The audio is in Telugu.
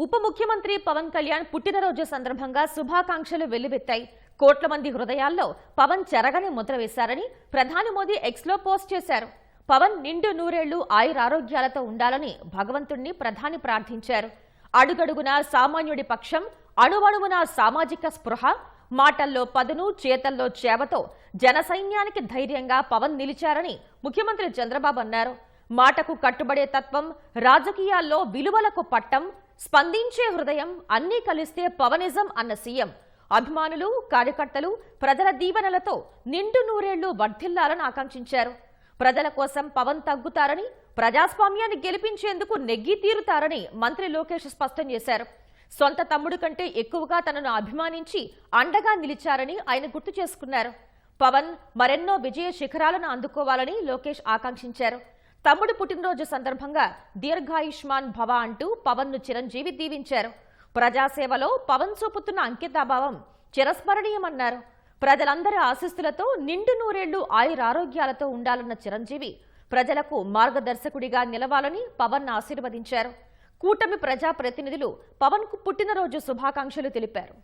ఉప ముఖ్యమంత్రి పవన్ కళ్యాణ్ పుట్టినరోజు సందర్భంగా శుభాకాంక్షలు వెల్లువెత్తాయి. కోట్ల మంది హృదయాల్లో పవన్ చెరగని ముద్ర వేశారని ప్రధాని మోదీ ఎక్స్లో పోస్ట్ చేశారు. పవన్ నిండు నూరేళ్లు ఆయురారోగ్యాలతో ఉండాలని భగవంతుణ్ణి ప్రధాని ప్రార్థించారు. అడుగడుగునా సామాన్యుడి పక్షం, అణువణువున సామాజిక స్పృహ, మాటల్లో పదును, చేతల్లో చేవతో జనసైన్యానికి ధైర్యంగా పవన్ నిలిచారని ముఖ్యమంత్రి చంద్రబాబు అన్నారు. మాటకు కట్టుబడే తత్వం, రాజకీయాల్లో విలువలకు పట్టం, స్పందించే హృదయం అన్నీ కలిస్తే పవనిజం అన్న సీఎం అభిమానులు, కార్యకర్తలు ప్రజల దీవెనలతో నిండు నూరేళ్లు వర్ధిల్లాలని ఆకాంక్షించారు. ప్రజల కోసం పవన్ తగ్గుతారని, ప్రజాస్వామ్యాన్ని గెలిపించేందుకు నెగ్గి తీరుతారని మంత్రి లోకేష్ స్పష్టం చేశారు. సొంత తమ్ముడు కంటే ఎక్కువగా తనను అభిమానించి అండగా నిలిచారని ఆయన గుర్తు చేసుకున్నారు. పవన్ మరెన్నో విజయ శిఖరాలను అందుకోవాలని లోకేష్ ఆకాంక్షించారు. తమ్ముడు పుట్టినరోజు సందర్భంగా దీర్ఘాయుష్మాన్ భవ అంటూ పవన్ ను చిరంజీవి దీవించారు. ప్రజాసేవలో పవన్ చూపుతున్న అంకితాభావం చిరస్మరణీయమన్నారు. ప్రజలందరి ఆశీస్సులతో నిండు నూరేళ్లు ఆయురారోగ్యాలతో ఉండాలన్న చిరంజీవి ప్రజలకు మార్గదర్శకుడిగా నిలవాలని పవన్ ఆశీర్వదించారు. కూటమి ప్రజాప్రతినిధులు పవన్ కు పుట్టినరోజు శుభాకాంక్షలు తెలిపారు.